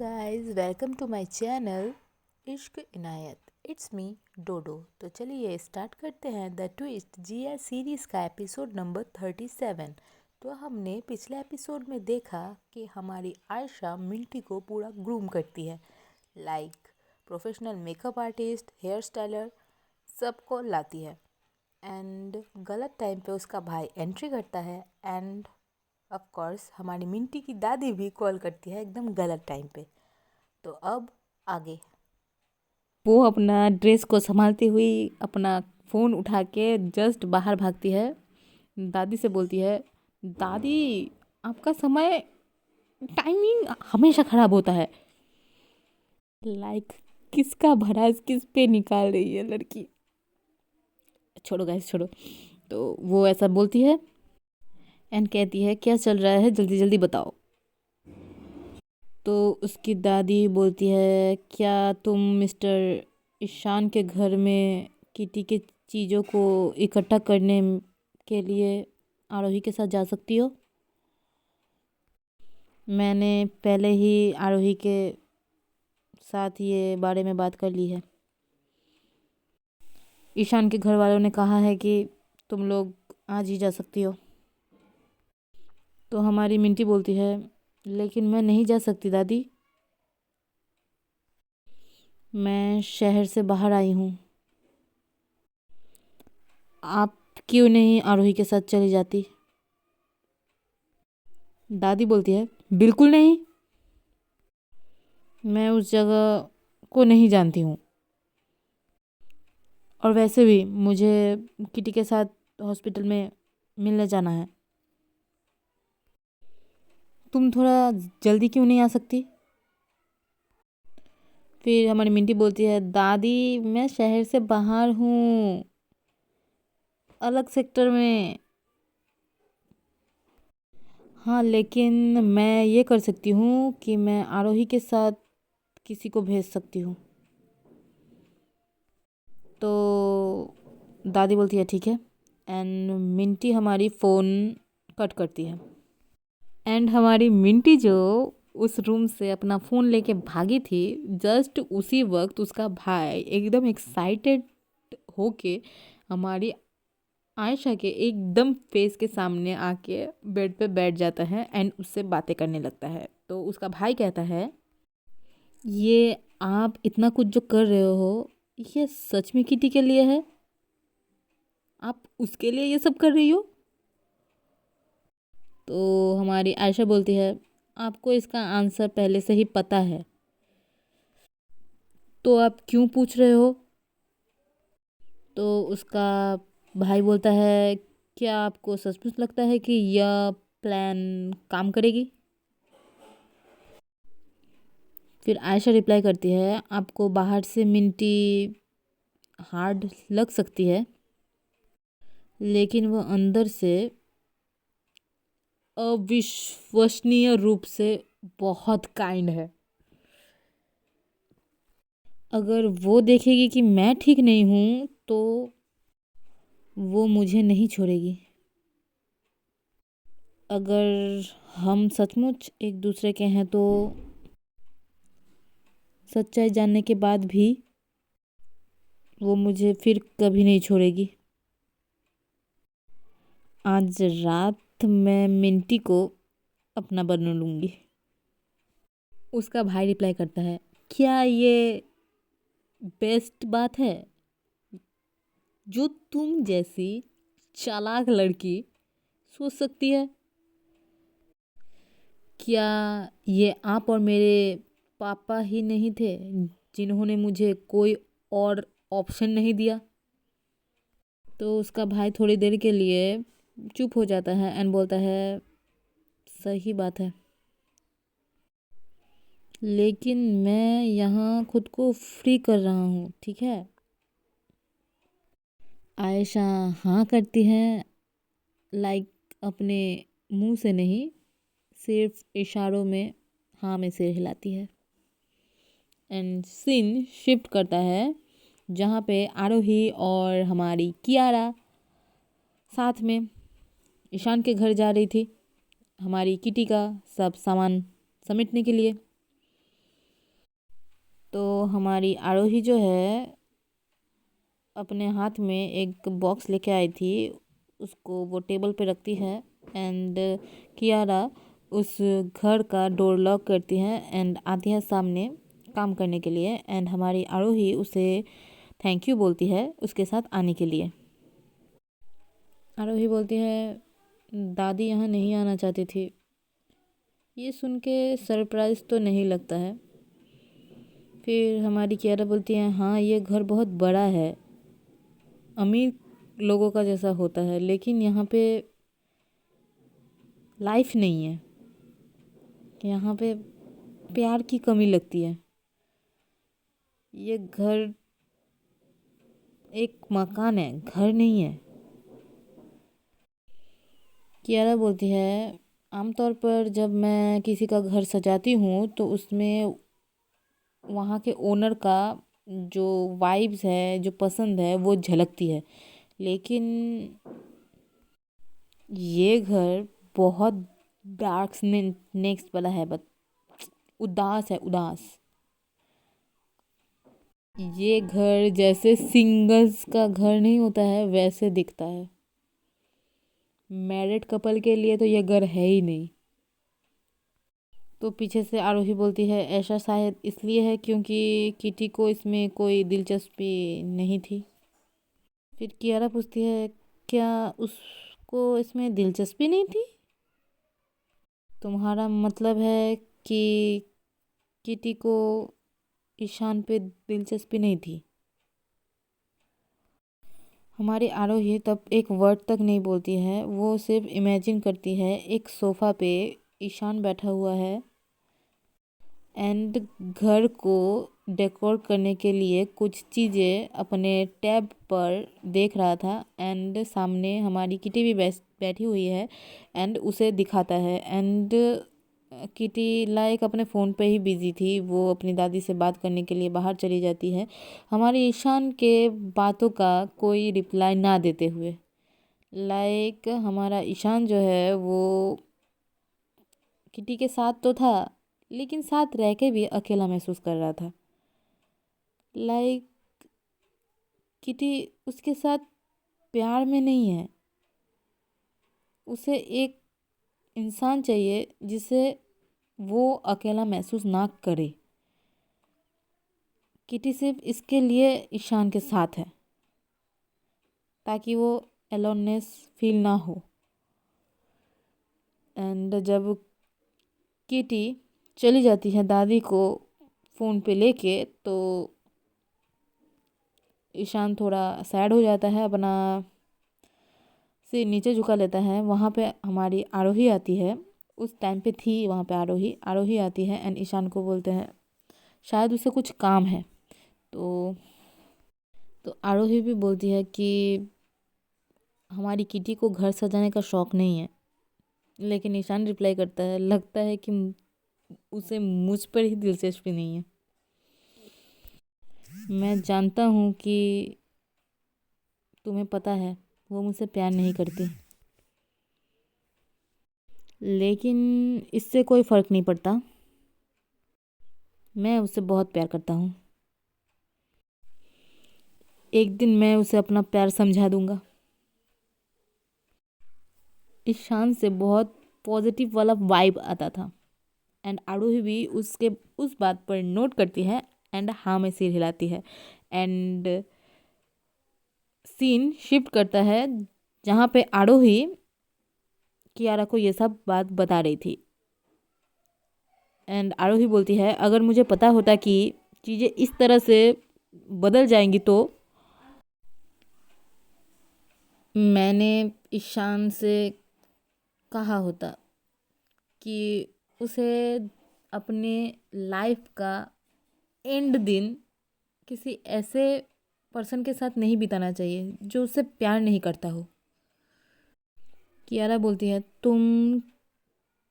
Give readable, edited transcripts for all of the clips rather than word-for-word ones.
Guys, welcome to my channel Ishq Inayat. It's me डोडो। तो चलिए start करते हैं द ट्विस्ट जीआर सीरीज़ का एपिसोड नंबर 37। तो हमने पिछले एपिसोड में देखा कि हमारी आयशा मिंटी को पूरा ग्रूम करती है, like professional makeup artist, hair styler, सबको लाती है। एंड गलत टाइम पे उसका भाई एंट्री करता है एंड ऑफ कोर्स हमारी मिंटी की दादी भी कॉल करती है एकदम गलत टाइम पे। तो अब आगे वो अपना ड्रेस को संभालती हुई अपना फ़ोन उठा के जस्ट बाहर भागती है। दादी से बोलती है, दादी आपका समय टाइमिंग हमेशा ख़राब होता है। लाइक किसका भड़ास किस पे निकाल रही है लड़की। छोड़ो गाइस छोड़ो। तो वो ऐसा बोलती है एंड कहती है, क्या चल रहा है, जल्दी जल्दी बताओ। तो उसकी दादी बोलती है, क्या तुम मिस्टर ईशान के घर में किटी के चीज़ों को इकट्ठा करने के लिए आरोही के साथ जा सकती हो। मैंने पहले ही आरोही के साथ ये बारे में बात कर ली है। ईशान के घर वालों ने कहा है कि तुम लोग आज ही जा सकती हो। तो हमारी मिंटी बोलती है, लेकिन मैं नहीं जा सकती दादी, मैं शहर से बाहर आई हूँ। आप क्यों नहीं आरोही के साथ चली जाती। दादी बोलती है, बिल्कुल नहीं, मैं उस जगह को नहीं जानती हूँ, और वैसे भी मुझे किटी के साथ हॉस्पिटल में मिलने जाना है। तुम थोड़ा जल्दी क्यों नहीं आ सकती। फिर हमारी मिंटी बोलती है, दादी मैं शहर से बाहर हूँ, अलग सेक्टर में। हाँ, लेकिन मैं ये कर सकती हूँ कि मैं आरोही के साथ किसी को भेज सकती हूँ। तो दादी बोलती है, ठीक है। एंड मिंटी हमारी फ़ोन कट करती है। एंड हमारी मिंटी जो उस रूम से अपना फ़ोन लेके भागी थी, जस्ट उसी वक्त उसका भाई एकदम एक्साइटेड होके हमारी आयशा के एकदम फेस के सामने आके बेड पे बैठ जाता है एंड उससे बातें करने लगता है। तो उसका भाई कहता है, ये आप इतना कुछ जो कर रहे हो, ये सच में किटी के लिए है, आप उसके लिए ये सब कर रही हो। तो हमारी आयशा बोलती है, आपको इसका आंसर पहले से ही पता है, तो आप क्यों पूछ रहे हो। तो उसका भाई बोलता है, क्या आपको सचमुच लगता है कि यह प्लान काम करेगी। फिर आयशा रिप्लाई करती है, आपको बाहर से मिंटी हार्ड लग सकती है, लेकिन वह अंदर से अविश्वसनीय रूप से बहुत काइंड है। अगर वो देखेगी कि मैं ठीक नहीं हूँ तो वो मुझे नहीं छोड़ेगी। अगर हम सचमुच एक दूसरे के हैं तो सच्चाई जानने के बाद भी वो मुझे फिर कभी नहीं छोड़ेगी। आज रात मैं मिंटी को अपना बना लूँगी। उसका भाई रिप्लाई करता है, क्या ये बेस्ट बात है जो तुम जैसी चालाक लड़की सोच सकती है। क्या ये आप और मेरे पापा ही नहीं थे जिन्होंने मुझे कोई और ऑप्शन नहीं दिया। तो उसका भाई थोड़ी देर के लिए चुप हो जाता है एंड बोलता है, सही बात है, लेकिन मैं यहाँ खुद को फ्री कर रहा हूँ, ठीक है। आयशा हाँ करती है, लाइक अपने मुंह से नहीं, सिर्फ इशारों में हाँ में सिर हिलाती है। एंड सीन शिफ्ट करता है जहाँ पे आरोही और हमारी कियारा साथ में ईशान के घर जा रही थी हमारी किटी का सब सामान समेटने के लिए। तो हमारी आरोही जो है अपने हाथ में एक बॉक्स लेके आई थी, उसको वो टेबल पे रखती है एंड कियारा उस घर का डोर लॉक करती है एंड आती है सामने काम करने के लिए एंड हमारी आरोही उसे थैंक यू बोलती है उसके साथ आने के लिए। आरोही बोलती है दादी यहाँ नहीं आना चाहती थी। ये सुन के सरप्राइज़ तो नहीं लगता है। फिर हमारी कियारा बोलती है हाँ ये घर बहुत बड़ा है, अमीर लोगों का जैसा होता है, लेकिन यहाँ पे लाइफ नहीं है, यहाँ पे प्यार की कमी लगती है। ये घर एक मकान है, घर नहीं है। कियारा बोलती है आमतौर पर जब मैं किसी का घर सजाती हूँ तो उसमें वहाँ के ओनर का जो वाइब्स है, जो पसंद है वो झलकती है, लेकिन ये घर बहुत डार्क नेक्स्ट वाला है, बट उदास है, उदास। ये घर जैसे सिंगल्स का घर नहीं होता है वैसे दिखता है। मैरिड कपल के लिए तो ये घर है ही नहीं। तो पीछे से आरोही बोलती है ऐसा शायद इसलिए है क्योंकि किटी को इसमें कोई दिलचस्पी नहीं थी। फिर कियारा पूछती है क्या उसको इसमें दिलचस्पी नहीं थी? तुम्हारा मतलब है कि किटी को ईशान पे दिलचस्पी नहीं थी? हमारी आरोही तब एक वर्ड तक नहीं बोलती है, वो सिर्फ इमेजिन करती है एक सोफ़ा पे ईशान बैठा हुआ है एंड घर को डेकोर करने के लिए कुछ चीज़ें अपने टैब पर देख रहा था एंड सामने हमारी किटी भी बैठी हुई है एंड उसे दिखाता है एंड किटी लाइक अपने फ़ोन पे ही बिजी थी, वो अपनी दादी से बात करने के लिए बाहर चली जाती है हमारे ईशान के बातों का कोई रिप्लाई ना देते हुए। लाइक हमारा ईशान जो है वो किटी के साथ तो था लेकिन साथ रह के भी अकेला महसूस कर रहा था। लाइक किटी उसके साथ प्यार में नहीं है, उसे एक इंसान चाहिए जिसे वो अकेला महसूस ना करे। किटी सिर्फ इसके लिए ईशान के साथ है ताकि वो एलोननेस फील ना हो। एंड जब किटी चली जाती है दादी को फ़ोन पे लेके तो ईशान थोड़ा सैड हो जाता है, अपना सिर नीचे झुका लेता है। वहाँ पे हमारी आरोही आती है, उस टाइम पे थी वहाँ पे आरोही आरोही आती है एंड ईशान को बोलते हैं शायद उसे कुछ काम है। तो आरोही भी बोलती है कि हमारी किटी को घर सजाने का शौक़ नहीं है, लेकिन ईशान रिप्लाई करता है लगता है कि उसे मुझ पर ही दिलचस्पी नहीं है। मैं जानता हूँ कि तुम्हें पता है वो मुझसे प्यार नहीं करती, लेकिन इससे कोई फ़र्क नहीं पड़ता, मैं उससे बहुत प्यार करता हूँ। एक दिन मैं उसे अपना प्यार समझा दूंगा। ईशान से बहुत पॉजिटिव वाला वाइब आता था एंड आरोही भी उसके उस बात पर नोट करती है एंड हाँ में सिर हिलाती है एंड सीन शिफ्ट करता है जहाँ पे आरोही कियारा को ये सब बात बता रही थी एंड आरोही बोलती है अगर मुझे पता होता कि चीज़ें इस तरह से बदल जाएंगी तो मैंने ईशान से कहा होता कि उसे अपने लाइफ का एंड दिन किसी ऐसे पर्सन के साथ नहीं बिताना चाहिए जो उससे प्यार नहीं करता हो। कियारा बोलती है तुम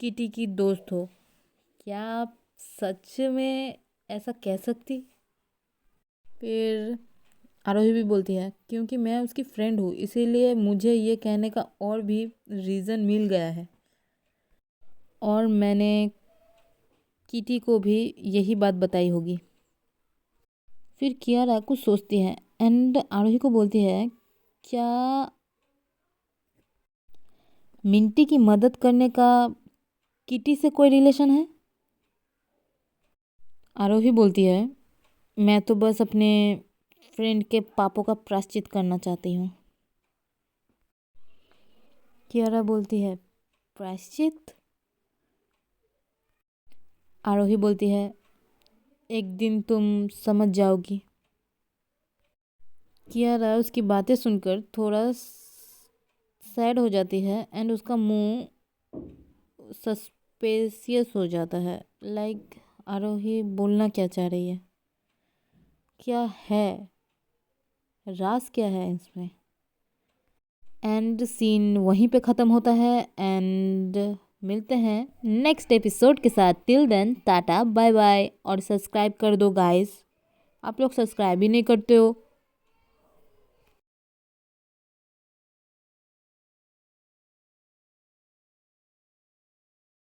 किटी की दोस्त हो, क्या आप सच में ऐसा कह सकती? फिर आरोही भी बोलती है क्योंकि मैं उसकी फ्रेंड हूँ इसीलिए मुझे ये कहने का और भी रीज़न मिल गया है और मैंने किटी को भी यही बात बताई होगी। फिर कियारा कुछ सोचती है एंड आरोही को बोलती है, क्या मिंटी की मदद करने का किटी से कोई रिलेशन है? आरोही बोलती है, मैं तो बस अपने फ्रेंड के पापों का प्रायश्चित करना चाहती हूँ। कियारा बोलती है, प्रायश्चित? आरोही बोलती है, एक दिन तुम समझ जाओगी। कियारा उसकी बातें सुनकर थोड़ा सैड हो जाती है एंड उसका मुंह सस्पेशियस हो जाता है। लाइक आरोही बोलना क्या चाह रही है, क्या है, राज क्या है इसमें। एंड सीन वहीं पे ख़त्म होता है एंड मिलते हैं नेक्स्ट एपिसोड के साथ। Till then tata bye bye. और सब्सक्राइब कर दो गाइस, आप लोग सब्सक्राइब ही नहीं करते हो।